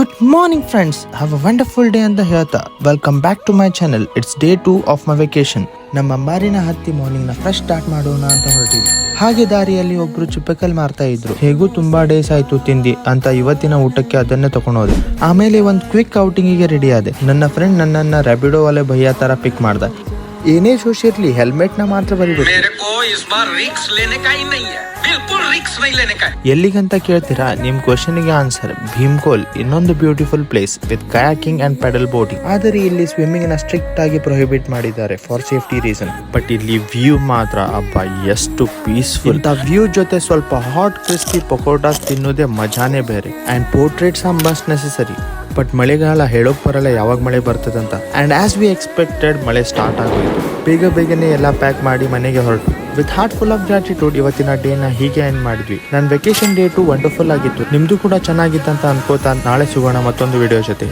Good morning friends, have a wonderful day ಅಂತ ಹೇಳ್ತಾ welcome back to my channel. It's day 2 of my vacation. ನಮ್ಮ ಅಂಬಾರಿನ ಹತ್ತಿ morning ನ ಫ್ರೆಶ್ ಸ್ಟಾರ್ಟ್ ಮಾಡೋಣ ಅಂತ ಹೊರಟಿವಿ. ಹಾಗೆ ದಾರಿಯಲ್ಲಿ ಒಬ್ರು ಚಿಪ್ಪಕಲ್ ಮಾರ್ತಾ ಇದ್ರು. ಹೇಗೂ ತುಂಬಾ ಡೇಸ್ ಆಯ್ತು ತಿಂದಿ ಅಂತ ಇವತ್ತಿನ ಊಟಕ್ಕೆ ಅದನ್ನೇ ತಗೊಂಡೋದೆ. ಆಮೇಲೆ ಒಂದು ಕ್ವಿಕ್ ಔಟಿಂಗ್ ಗೆ ರೆಡಿ ಆದೆ. ನನ್ನ ಫ್ರೆಂಡ್ ನನ್ನನ್ನ ರ್ಯಾಪಿಡೋ ವಾಲೆ ಭಯ್ಯ ತರ ಪಿಕ್ ಮಾಡ್ದ. ಏನೇ ಶೋಶ್ ಇರ್ಲಿ ಹೆಲ್ಮೆಟ್ ನ ಮಾತ್ರ ಬರಿಬೇಕು. ಎಲ್ಲಿಗಂತ ಕೇಳ್ತೀರಾ? ನಿಮ್ ಕ್ವಶನ್ ಗೆ ಆನ್ಸರ್ ಭೀಮ್ಕೋಲ್, ಇನ್ನೊಂದು beautiful place with kayaking and pedal boating. ಆದರೆ ಇಲ್ಲಿ ಸ್ವಿಮ್ಮಿಂಗ್ ನ ಸ್ಟ್ರಿಕ್ಟ್ ಆಗಿ ಪ್ರೊಹಿಬಿಟ್ ಮಾಡಿದ್ದಾರೆ ಫಾರ್ ಸೇಫ್ಟಿ ರೀಸನ್. ಬಟ್ ಇಲ್ಲಿ ವ್ಯೂ ಮಾತ್ರ ಅಬ್ಬಾ ಎಷ್ಟು ಪೀಸ್ಫುಲ್. ವ್ಯೂ ಜೊತೆ ಸ್ವಲ್ಪ ಹಾಟ್ ಕ್ರಿಸ್ಪಿ ಪಕೋಡಾಸ್ ತಿನ್ನೋದೇ ಮಜಾನೇ ಬೇರೆ. And portraits are must necessary. But ಮಳೆಗಾಲ ಹೇಳೋಕ್ ಬರಲ್ಲ ಯಾವಾಗ ಮಳೆ ಬರ್ತದಂತ. ಅಂಡ್ ಆಸ್ ವಿ ಎಕ್ಸ್ಪೆಕ್ಟೆಡ್ ಮಳೆ ಸ್ಟಾರ್ಟ್ ಆಗೋಯ್ತು. ಬೇಗನೆ ಎಲ್ಲ ಪ್ಯಾಕ್ ಮಾಡಿ ಮನೆಗೆ ಹೊರಟು. With heart full of gratitude ಇವತ್ತಿನ ಡೇನ ಹೀಗೆ ಎಂಡ್ ಮಾಡಿದ್ವಿ. ನನ್ನ ವೆಕೇಶನ್ ಡೇ 2 ವಂಡರ್ಫುಲ್ ಆಗಿತ್ತು. ನಿಮ್ದು ಕೂಡ ಚೆನ್ನಾಗಿತ್ತಂತ ಅನ್ಕೋತಾ ನಾಳೆ ಸಿಗೋಣ ಮತ್ತೊಂದು ವಿಡಿಯೋ ಜೊತೆ.